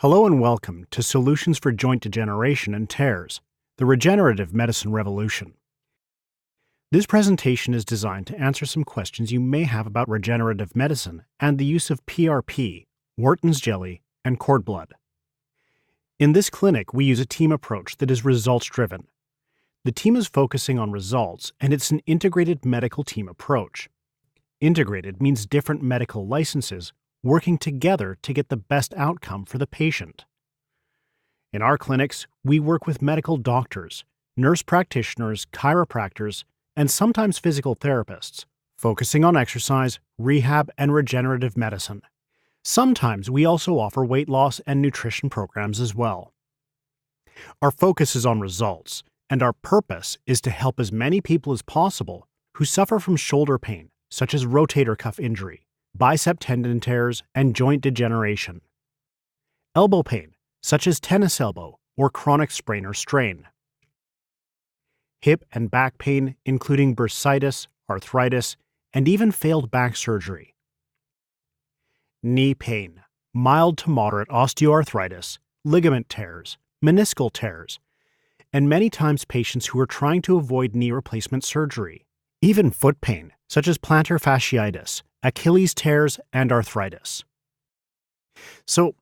Hello and welcome to Solutions for Joint Degeneration and Tears, the Regenerative Medicine Revolution. This presentation is designed to answer some questions you may have about regenerative medicine and the use of PRP, Wharton's jelly, and cord blood. In this clinic, we use a team approach that is results-driven. The team is focusing on results, and it's an integrated medical team approach. Integrated means different medical licenses working together to get the best outcome for the patient. In our clinics, we work with medical doctors, nurse practitioners, chiropractors, and sometimes physical therapists, focusing on exercise, rehab, and regenerative medicine. Sometimes we also offer weight loss and nutrition programs as well. Our focus is on results, and our purpose is to help as many people as possible who suffer from shoulder pain, such as rotator cuff injury, bicep tendon tears, and joint degeneration. Elbow pain, such as tennis elbow or chronic sprain or strain. Hip and back pain, including bursitis, arthritis, and even failed back surgery. Knee pain, mild to moderate osteoarthritis, ligament tears, meniscal tears, and many times patients who are trying to avoid knee replacement surgery. Even foot pain, such as plantar fasciitis, Achilles tears, and arthritis. So,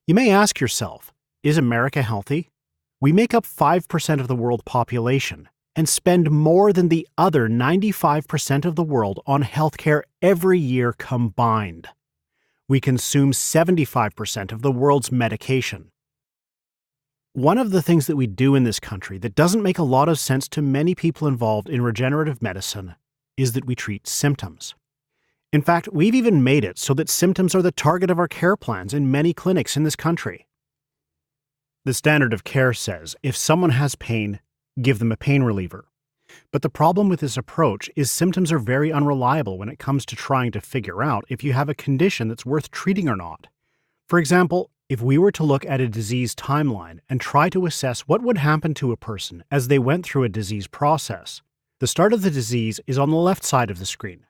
you may ask yourself, is America healthy? We make up 5% of the world population and spend more than the other 95% of the world on healthcare every year combined. We consume 75% of the world's medication. One of the things that we do in this country that doesn't make a lot of sense to many people involved in regenerative medicine is that we treat symptoms. In fact, we've even made it so that symptoms are the target of our care plans in many clinics in this country. The standard of care says if someone has pain, give them a pain reliever. But the problem with this approach is symptoms are very unreliable when it comes to trying to figure out if you have a condition that's worth treating or not. For example, if we were to look at a disease timeline and try to assess what would happen to a person as they went through a disease process, the start of the disease is on the left side of the screen.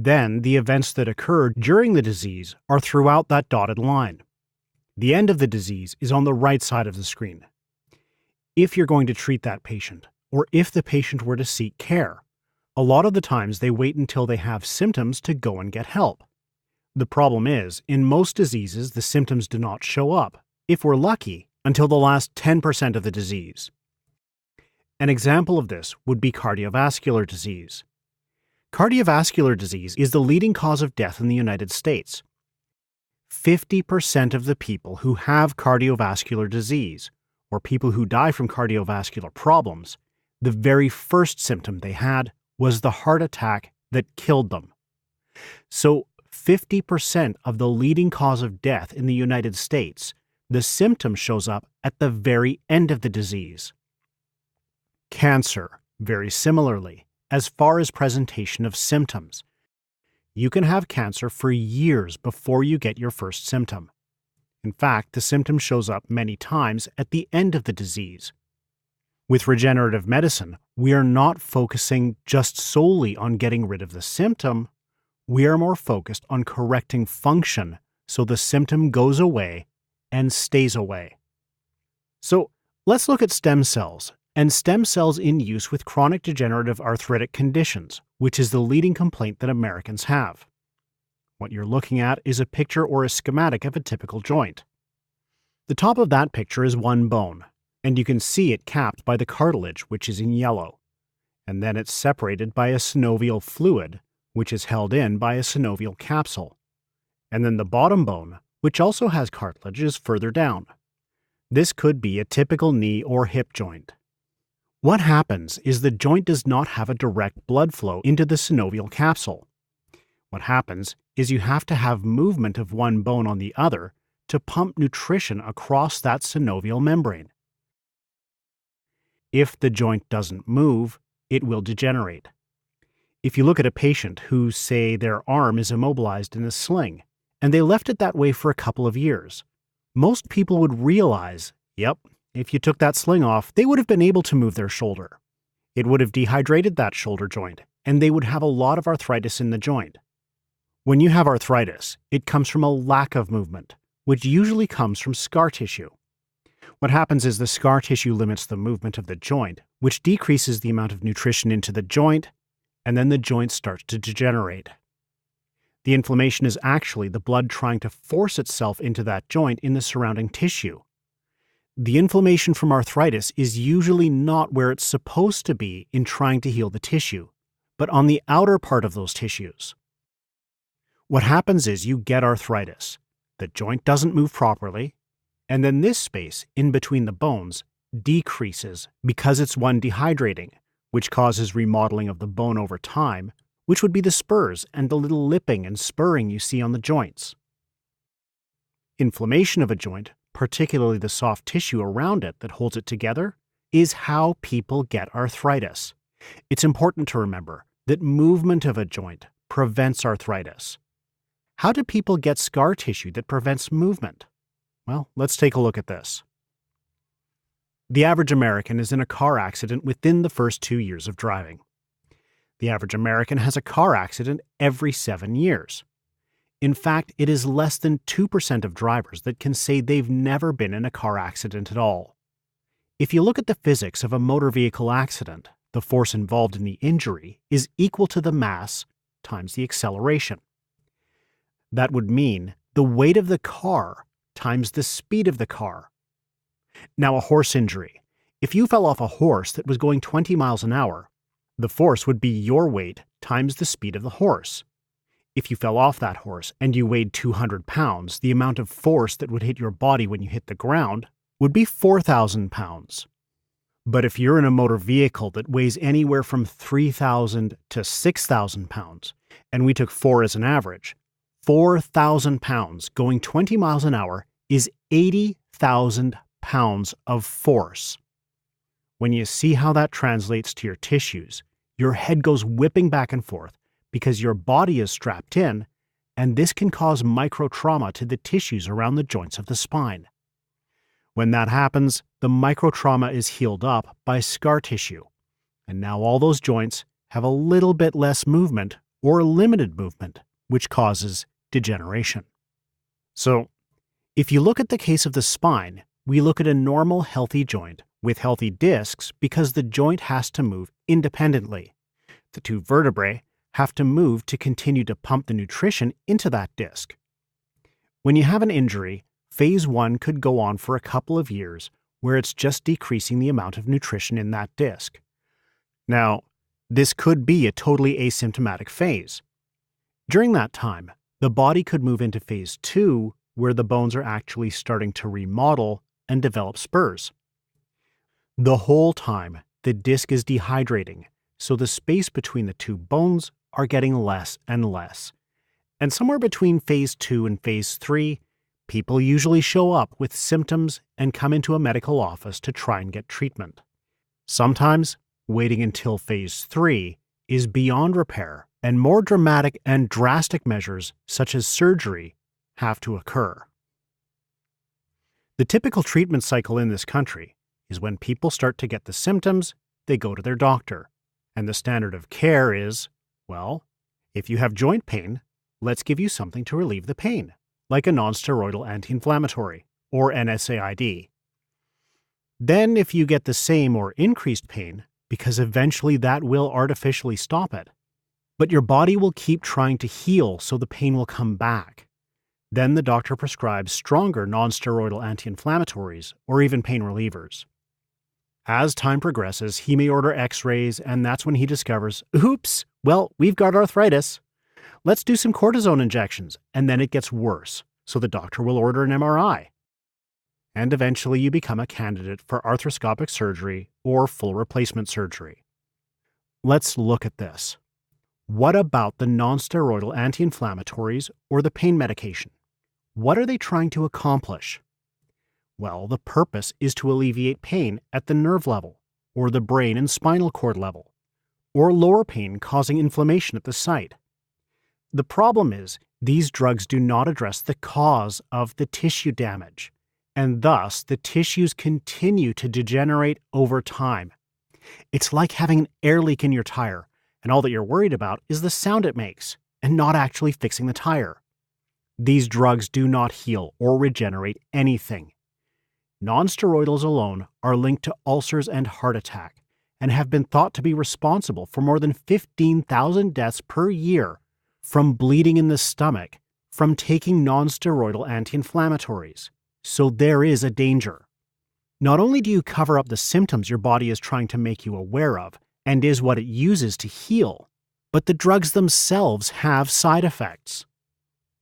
Then, the events that occurred during the disease are throughout that dotted line. The end of the disease is on the right side of the screen. If you're going to treat that patient, or if the patient were to seek care, a lot of the times they wait until they have symptoms to go and get help. The problem is, in most diseases, the symptoms do not show up, if we're lucky, until the last 10% of the disease. An example of this would be cardiovascular disease. Cardiovascular disease is the leading cause of death in the United States. 50% of the people who have cardiovascular disease, or people who die from cardiovascular problems, the very first symptom they had was the heart attack that killed them. So, 50% of the leading cause of death in the United States, the symptom shows up at the very end of the disease. Cancer, very similarly, as far as presentation of symptoms. You can have cancer for years before you get your first symptom. In fact, the symptom shows up many times at the end of the disease. With regenerative medicine, we are not focusing just solely on getting rid of the symptom. We are more focused on correcting function so the symptom goes away and stays away. So, let's look at stem cells, and stem cells in use with chronic degenerative arthritic conditions, which is the leading complaint that Americans have. What you're looking at is a picture or a schematic of a typical joint. The top of that picture is one bone, and you can see it capped by the cartilage, which is in yellow. And then it's separated by a synovial fluid, which is held in by a synovial capsule. And then the bottom bone, which also has cartilage, is further down. This could be a typical knee or hip joint. What happens is the joint does not have a direct blood flow into the synovial capsule. What happens is you have to have movement of one bone on the other to pump nutrition across that synovial membrane. If the joint doesn't move, it will degenerate. If you look at a patient who, say, their arm is immobilized in a sling, and they left it that way for a couple of years, most people would realize, yep, if you took that sling off, they would have been able to move their shoulder. It would have dehydrated that shoulder joint, and they would have a lot of arthritis in the joint. When you have arthritis, it comes from a lack of movement, which usually comes from scar tissue. What happens is the scar tissue limits the movement of the joint, which decreases the amount of nutrition into the joint, and then the joint starts to degenerate. The inflammation is actually the blood trying to force itself into that joint in the surrounding tissue. The inflammation from arthritis is usually not where it's supposed to be in trying to heal the tissue, but on the outer part of those tissues. What happens is you get arthritis. The joint doesn't move properly, and then this space in between the bones decreases because it's one dehydrating, which causes remodeling of the bone over time, which would be the spurs and the little lipping and spurring you see on the joints. Inflammation of a joint, particularly the soft tissue around it that holds it together, is how people get arthritis. It's important to remember that movement of a joint prevents arthritis. How do people get scar tissue that prevents movement? Well, let's take a look at this. The average American is in a car accident within the first 2 years of driving. The average American has a car accident every 7 years. In fact, it is less than 2% of drivers that can say they've never been in a car accident at all. If you look at the physics of a motor vehicle accident, the force involved in the injury is equal to the mass times the acceleration. That would mean the weight of the car times the speed of the car. Now, a horse injury. If you fell off a horse that was going 20 miles an hour, the force would be your weight times the speed of the horse. If you fell off that horse and you weighed 200 pounds, the amount of force that would hit your body when you hit the ground would be 4,000 pounds. But if you're in a motor vehicle that weighs anywhere from 3,000 to 6,000 pounds, and we took 4 as an average, 4,000 pounds going 20 miles an hour is 80,000 pounds of force. When you see how that translates to your tissues, your head goes whipping back and forth because your body is strapped in, and this can cause microtrauma to the tissues around the joints of the spine. When that happens, the microtrauma is healed up by scar tissue, and now all those joints have a little bit less movement or limited movement, which causes degeneration. So, if you look at the case of the spine, we look at a normal healthy joint with healthy discs because the joint has to move independently. The 2 vertebrae have to move to continue to pump the nutrition into that disc. When you have an injury, phase 1 could go on for a couple of years where it's just decreasing the amount of nutrition in that disc. Now, this could be a totally asymptomatic phase. During that time, the body could move into phase 2 where the bones are actually starting to remodel and develop spurs. The whole time, the disc is dehydrating, so the space between the 2 bones are getting less and less. And somewhere between phase 2 and phase 3, people usually show up with symptoms and come into a medical office to try and get treatment. Sometimes, waiting until phase 3 is beyond repair, and more dramatic and drastic measures, such as surgery, have to occur. The typical treatment cycle in this country is when people start to get the symptoms, they go to their doctor. And the standard of care is, well, if you have joint pain, let's give you something to relieve the pain, like a nonsteroidal anti-inflammatory, or NSAID. Then if you get the same or increased pain, because eventually that will artificially stop it, but your body will keep trying to heal so the pain will come back. Then the doctor prescribes stronger nonsteroidal anti-inflammatories or even pain relievers. As time progresses, he may order x-rays, and that's when he discovers, oops, well, we've got arthritis. Let's do some cortisone injections, and then it gets worse, so the doctor will order an MRI. And eventually you become a candidate for arthroscopic surgery or full replacement surgery. Let's look at this. What about the nonsteroidal anti-inflammatories or the pain medication? What are they trying to accomplish? Well, the purpose is to alleviate pain at the nerve level, or the brain and spinal cord level, or lower pain causing inflammation at the site. The problem is, these drugs do not address the cause of the tissue damage, and thus the tissues continue to degenerate over time. It's like having an air leak in your tire, and all that you're worried about is the sound it makes, and not actually fixing the tire. These drugs do not heal or regenerate anything. Nonsteroidals alone are linked to ulcers and heart attack and have been thought to be responsible for more than 15,000 deaths per year from bleeding in the stomach from taking nonsteroidal anti-inflammatories. So there is a danger. Not only do you cover up the symptoms your body is trying to make you aware of and is what it uses to heal, but the drugs themselves have side effects.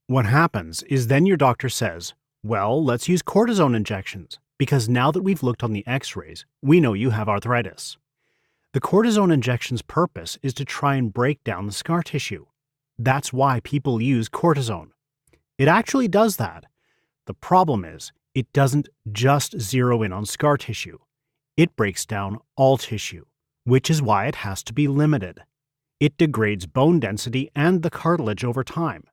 What happens is then your doctor says, well, let's use cortisone injections, because now that we've looked on the x-rays, we know you have arthritis. The cortisone injection's purpose is to try and break down the scar tissue. That's why people use cortisone. It actually does that. The problem is, it doesn't just zero in on scar tissue. It breaks down all tissue, which is why it has to be limited. It degrades bone density and the cartilage over time.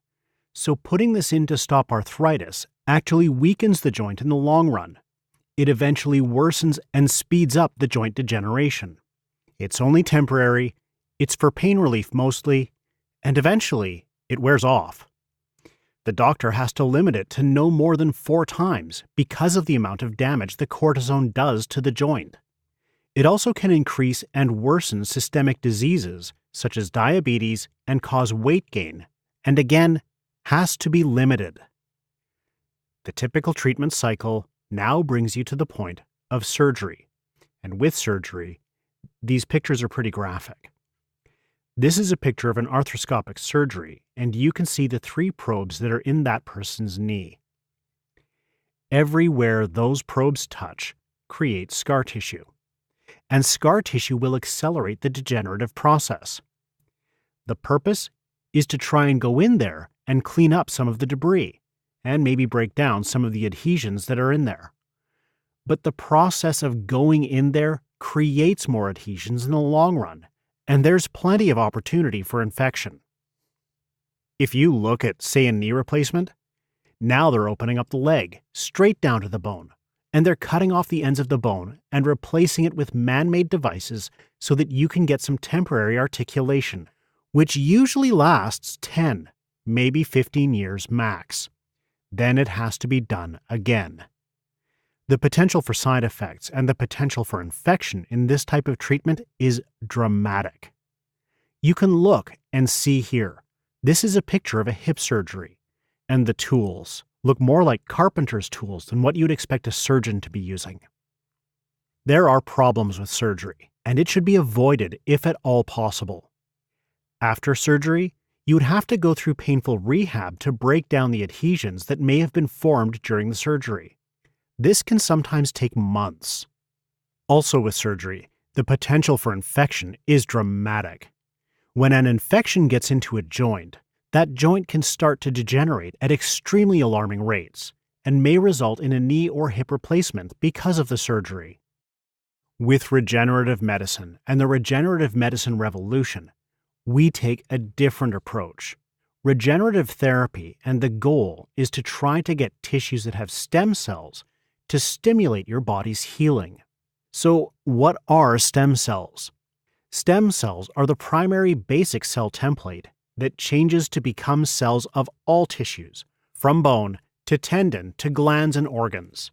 So putting this in to stop arthritis actually weakens the joint in the long run. It eventually worsens and speeds up the joint degeneration. It's only temporary, it's for pain relief mostly, and eventually it wears off. The doctor has to limit it to no more than 4 times because of the amount of damage the cortisone does to the joint. It also can increase and worsen systemic diseases such as diabetes and cause weight gain, and again, has to be limited. The typical treatment cycle now brings you to the point of surgery, and with surgery, these pictures are pretty graphic. This is a picture of an arthroscopic surgery, and you can see the 3 probes that are in that person's knee. Everywhere those probes touch creates scar tissue, and scar tissue will accelerate the degenerative process. The purpose is to try and go in there and clean up some of the debris, and maybe break down some of the adhesions that are in there. But the process of going in there creates more adhesions in the long run, and there's plenty of opportunity for infection. If you look at, say, a knee replacement, now they're opening up the leg, straight down to the bone, and they're cutting off the ends of the bone and replacing it with man-made devices so that you can get some temporary articulation, which usually lasts 10, maybe 15 years max. Then it has to be done again. The potential for side effects and the potential for infection in this type of treatment is dramatic. You can look and see here. This is a picture of a hip surgery, and the tools look more like carpenter's tools than what you'd expect a surgeon to be using. There are problems with surgery, and it should be avoided if at all possible. After surgery, you would have to go through painful rehab to break down the adhesions that may have been formed during the surgery. This can sometimes take months. Also with surgery, the potential for infection is dramatic. When an infection gets into a joint, that joint can start to degenerate at extremely alarming rates and may result in a knee or hip replacement because of the surgery. With regenerative medicine and the regenerative medicine revolution, we take a different approach. Regenerative therapy, and the goal is to try to get tissues that have stem cells to stimulate your body's healing. So, what are stem cells? Stem cells are the primary basic cell template that changes to become cells of all tissues, from bone to tendon to glands and organs.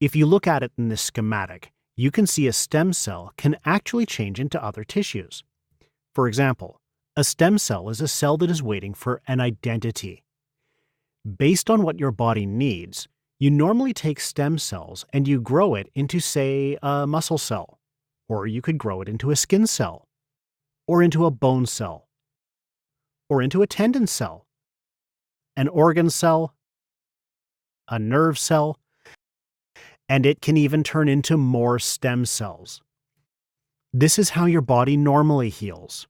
If you look at it in this schematic, you can see a stem cell can actually change into other tissues. For example, a stem cell is a cell that is waiting for an identity. Based on what your body needs, you normally take stem cells and you grow it into, say, a muscle cell, or you could grow it into a skin cell, or into a bone cell, or into a tendon cell, an organ cell, a nerve cell, and it can even turn into more stem cells. This is how your body normally heals.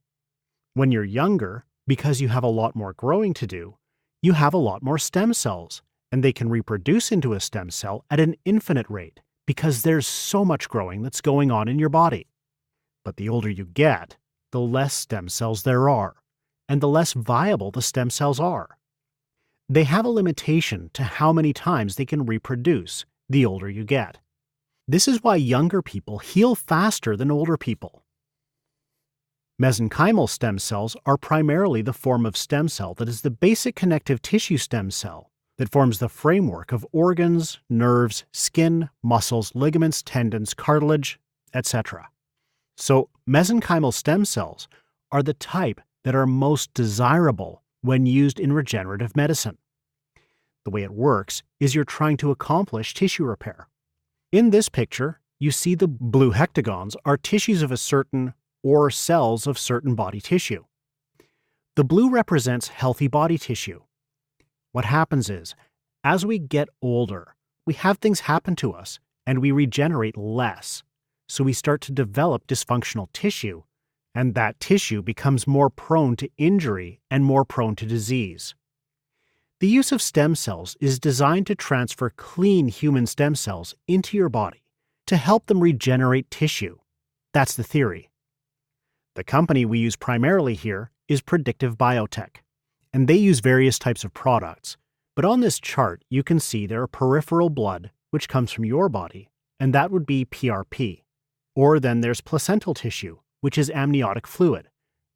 When you're younger, because you have a lot more growing to do, you have a lot more stem cells, and they can reproduce into a stem cell at an infinite rate because there's so much growing that's going on in your body. But the older you get, the less stem cells there are, and the less viable the stem cells are. They have a limitation to how many times they can reproduce the older you get. This is why younger people heal faster than older people. Mesenchymal stem cells are primarily the form of stem cell that is the basic connective tissue stem cell that forms the framework of organs, nerves, skin, muscles, ligaments, tendons, cartilage, etc. So, mesenchymal stem cells are the type that are most desirable when used in regenerative medicine. The way it works is you're trying to accomplish tissue repair. In this picture, you see the blue hectagons are tissues of a certain or cells of certain body tissue. The blue represents healthy body tissue. What happens is, as we get older, we have things happen to us and we regenerate less. So we start to develop dysfunctional tissue, and that tissue becomes more prone to injury and more prone to disease. The use of stem cells is designed to transfer clean human stem cells into your body to help them regenerate tissue. That's the theory. The company we use primarily here is Predictive Biotech, and they use various types of products. But on this chart, you can see there are peripheral blood, which comes from your body, and that would be PRP. Or then there's placental tissue, which is amniotic fluid,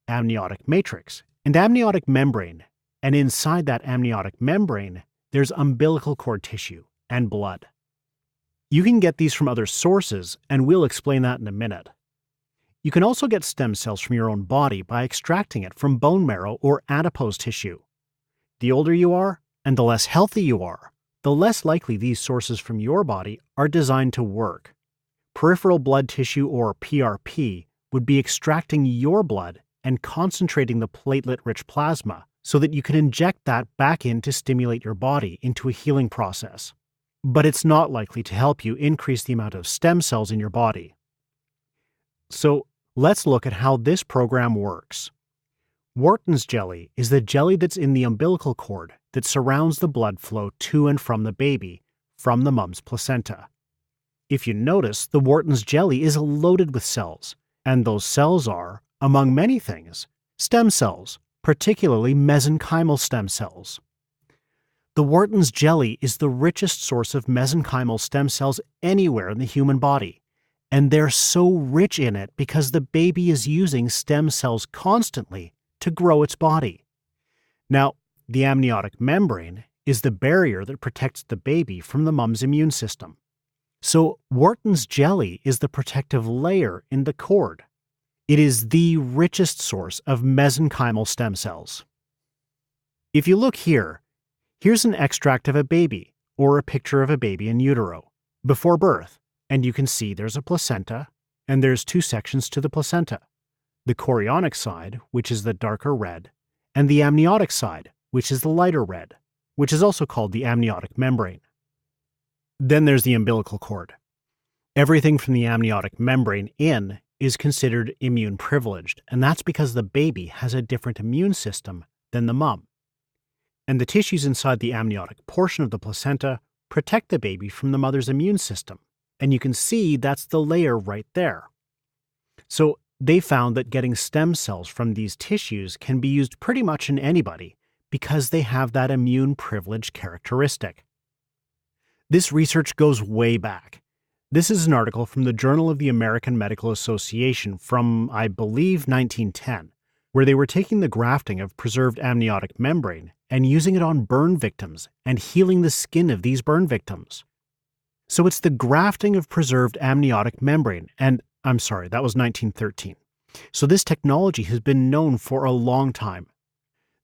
amniotic matrix, and amniotic membrane. And inside that amniotic membrane, there's umbilical cord tissue and blood. You can get these from other sources, and we'll explain that in a minute. You can also get stem cells from your own body by extracting it from bone marrow or adipose tissue. The older you are, and the less healthy you are, the less likely these sources from your body are designed to work. Peripheral blood tissue, or PRP, would be extracting your blood and concentrating the platelet-rich plasma so that you can inject that back in to stimulate your body into a healing process. But it's not likely to help you increase the amount of stem cells in your body. So let's look at how this program works. Wharton's jelly is the jelly that's in the umbilical cord that surrounds the blood flow to and from the baby, from the mom's placenta. If you notice, the Wharton's jelly is loaded with cells, and those cells are, among many things, stem cells, particularly mesenchymal stem cells. The Wharton's jelly is the richest source of mesenchymal stem cells anywhere in the human body, and they're so rich in it because the baby is using stem cells constantly to grow its body. Now, the amniotic membrane is the barrier that protects the baby from the mom's immune system. So Wharton's jelly is the protective layer in the cord. It is the richest source of mesenchymal stem cells. If you look here, here's an extract of a baby, or a picture of a baby in utero, before birth, and you can see there's a placenta, and there's two sections to the placenta. The chorionic side, which is the darker red, and the amniotic side, which is the lighter red, which is also called the amniotic membrane. Then there's the umbilical cord. Everything from the amniotic membrane in is considered immune privileged, and that's because the baby has a different immune system than the mom. And the tissues inside the amniotic portion of the placenta protect the baby from the mother's immune system, and you can see that's the layer right there. So they found that getting stem cells from these tissues can be used pretty much in anybody because they have that immune privilege characteristic. This research goes way back. This is an article from the Journal of the American Medical Association from, I believe, 1910, where they were taking the grafting of preserved amniotic membrane and using it on burn victims and healing the skin of these burn victims. So it's the grafting of preserved amniotic membrane, and I'm sorry, that was 1913. So this technology has been known for a long time.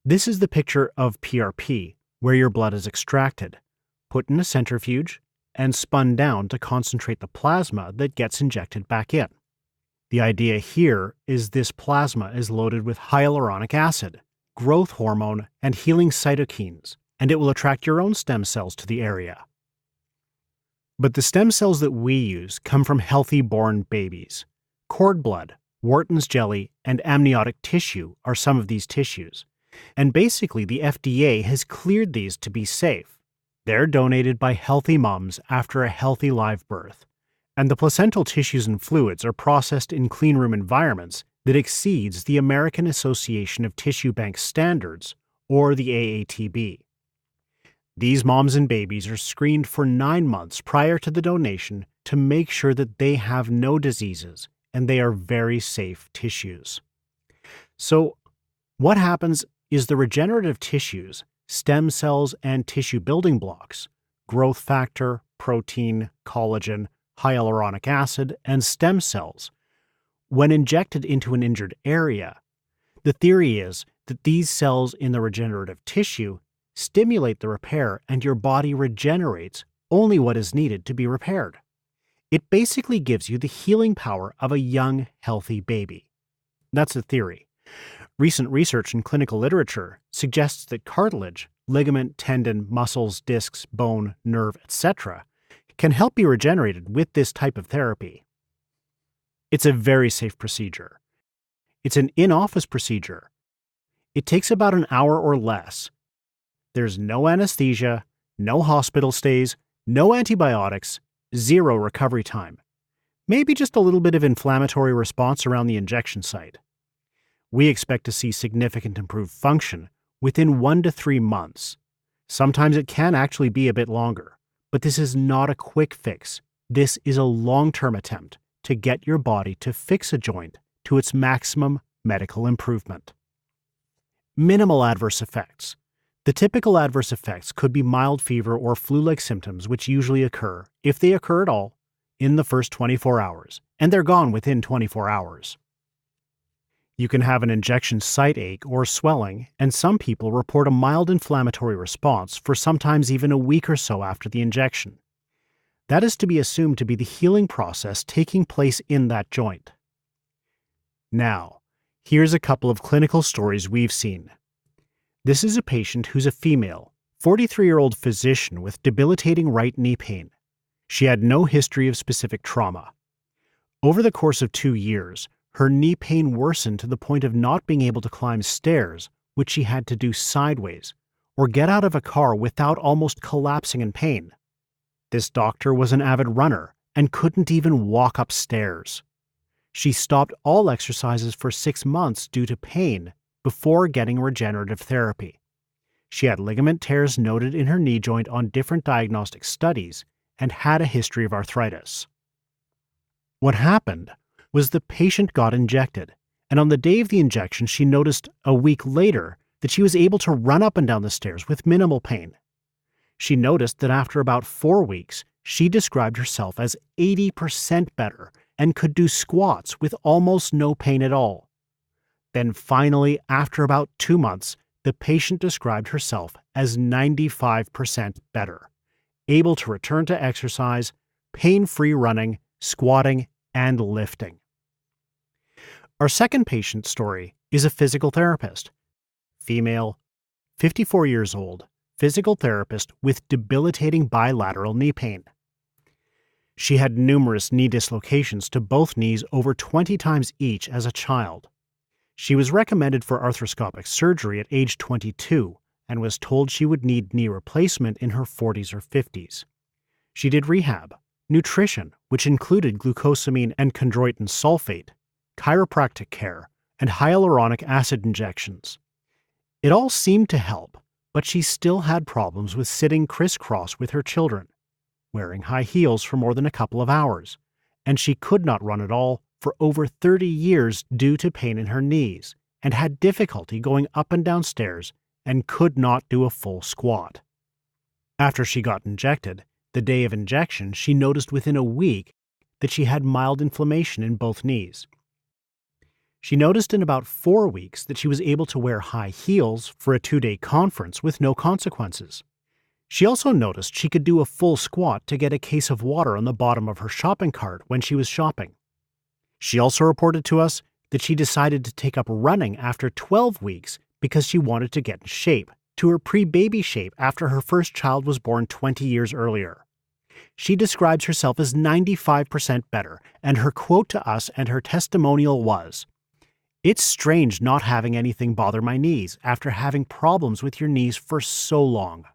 This is the picture of PRP, where your blood is extracted, put in a centrifuge, and spun down to concentrate the plasma that gets injected back in. The idea here is this plasma is loaded with hyaluronic acid, growth hormone, and healing cytokines, and it will attract your own stem cells to the area. But the stem cells that we use come from healthy born babies. Cord blood, Wharton's jelly, and amniotic tissue are some of these tissues, and basically the FDA has cleared these to be safe. They're donated by healthy moms after a healthy live birth, and the placental tissues and fluids are processed in cleanroom environments that exceeds the American Association of Tissue Bank Standards, or the AATB. These moms and babies are screened for 9 months prior to the donation to make sure that they have no diseases and they are very safe tissues. So, what happens is the regenerative tissues, stem cells, and tissue building blocks, growth factor, protein, collagen, hyaluronic acid, and stem cells, when injected into an injured area, the theory is that these cells in the regenerative tissue stimulate the repair and your body regenerates only what is needed to be repaired. It basically gives you the healing power of a young, healthy baby. That's the theory. Recent research in clinical literature suggests that cartilage, ligament, tendon, muscles, discs, bone, nerve, etc., can help be regenerated with this type of therapy. It's a very safe procedure. It's an in-office procedure. It takes about an hour or less. There's no anesthesia, no hospital stays, no antibiotics, zero recovery time. Maybe just a little bit of inflammatory response around the injection site. We expect to see significant improved function within 1 to 3 months. Sometimes it can actually be a bit longer, but this is not a quick fix. This is a long-term attempt to get your body to fix a joint to its maximum medical improvement. Minimal adverse effects. The typical adverse effects could be mild fever or flu-like symptoms, which usually occur, if they occur at all, in the first 24 hours, and they're gone within 24 hours. You can have an injection site ache or swelling, and some people report a mild inflammatory response for sometimes even a week or so after the injection. That is to be assumed to be the healing process taking place in that joint. Now, here's a couple of clinical stories we've seen. This is a patient who's a female, 43-year-old physician with debilitating right knee pain. She had no history of specific trauma. Over the course of 2 years, her knee pain worsened to the point of not being able to climb stairs, which she had to do sideways, or get out of a car without almost collapsing in pain. This doctor was an avid runner and couldn't even walk upstairs. She stopped all exercises for 6 months due to pain before getting regenerative therapy. She had ligament tears noted in her knee joint on different diagnostic studies and had a history of arthritis. What happened was the patient got injected, and on the day of the injection she noticed a week later that she was able to run up and down the stairs with minimal pain. She noticed that after about 4 weeks, she described herself as 80% better and could do squats with almost no pain at all. Then finally, after about 2 months, the patient described herself as 95% better, able to return to exercise, pain-free running, squatting, and lifting. Our second patient story is a physical therapist, female, 54 years old, physical therapist with debilitating bilateral knee pain. She had numerous knee dislocations to both knees over 20 times each as a child. She was recommended for arthroscopic surgery at age 22 and was told she would need knee replacement in her 40s or 50s. She did rehab, nutrition, which included glucosamine and chondroitin sulfate, chiropractic care, and hyaluronic acid injections. It all seemed to help, but she still had problems with sitting crisscross with her children, wearing high heels for more than a couple of hours, and she could not run at all for over 30 years due to pain in her knees, and had difficulty going up and down stairs and could not do a full squat. After she got injected, the day of injection, she noticed within a week that she had mild inflammation in both knees. She noticed in about 4 weeks that she was able to wear high heels for a 2-day conference with no consequences. She also noticed she could do a full squat to get a case of water on the bottom of her shopping cart when she was shopping. She also reported to us that she decided to take up running after 12 weeks because she wanted to get in shape, to her pre-baby shape after her first child was born 20 years earlier. She describes herself as 95% better, and her quote to us and her testimonial was, "It's strange not having anything bother my knees after having problems with your knees for so long."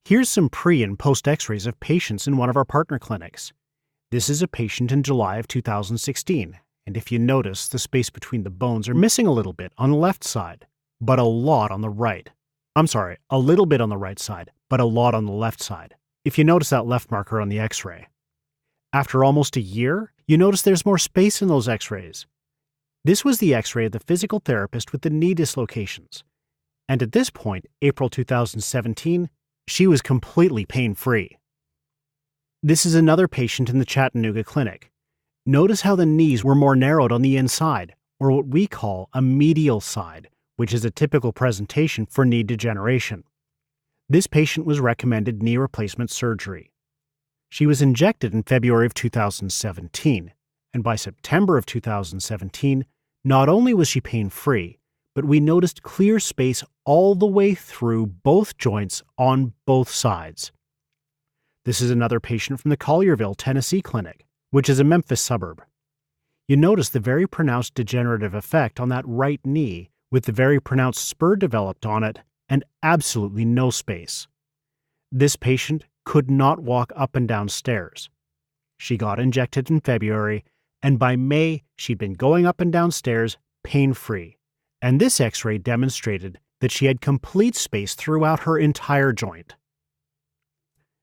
Here's some pre- and post-X-rays of patients in one of our partner clinics. This is a patient in July of 2016, and if you notice, the space between the bones are missing a little bit on the left side, but a lot on the right. A little bit on the right side, but a lot on the left side, if you notice that left marker on the X-ray. After almost a year, you notice there's more space in those X-rays. This was the x-ray of the physical therapist with the knee dislocations. And at this point, April 2017, she was completely pain-free. This is another patient in the Chattanooga clinic. Notice how the knees were more narrowed on the inside, or what we call a medial side, which is a typical presentation for knee degeneration. This patient was recommended knee replacement surgery. She was injected in February of 2017, and by September of 2017, not only was she pain-free, but we noticed clear space all the way through both joints on both sides. This is another patient from the Collierville, Tennessee clinic, which is a Memphis suburb. You notice the very pronounced degenerative effect on that right knee with the very pronounced spur developed on it and absolutely no space. This patient could not walk up and down stairs. She got injected in February, and by May, she'd been going up and down stairs pain-free. And this x-ray demonstrated that she had complete space throughout her entire joint.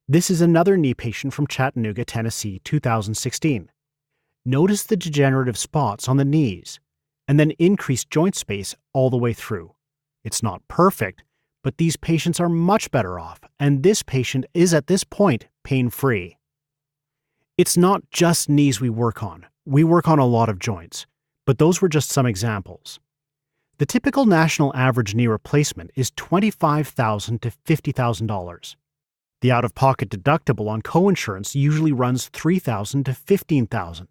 This is another knee patient from Chattanooga, Tennessee, 2016. Notice the degenerative spots on the knees, and then increased joint space all the way through. It's not perfect, but these patients are much better off, and this patient is at this point pain-free. It's not just knees we work on. We work on a lot of joints, but those were just some examples. The typical national average knee replacement is $25,000 to $50,000. The out-of-pocket deductible on coinsurance usually runs $3,000 to $15,000,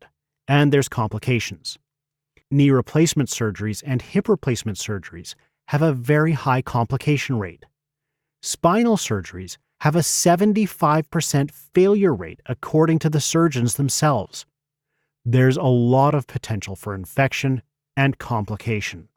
and there's complications. Knee replacement surgeries and hip replacement surgeries have a very high complication rate. Spinal surgeries have a 75% failure rate according to the surgeons themselves. There's a lot of potential for infection and complication.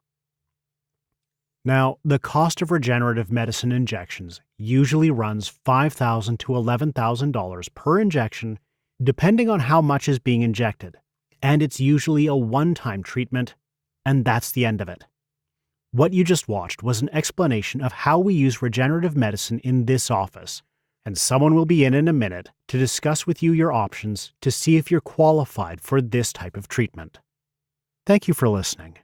Now, the cost of regenerative medicine injections usually runs $5,000 to $11,000 per injection, depending on how much is being injected, and it's usually a one-time treatment, and that's the end of it. What you just watched was an explanation of how we use regenerative medicine in this office, and someone will be in a minute to discuss with you your options to see if you're qualified for this type of treatment. Thank you for listening.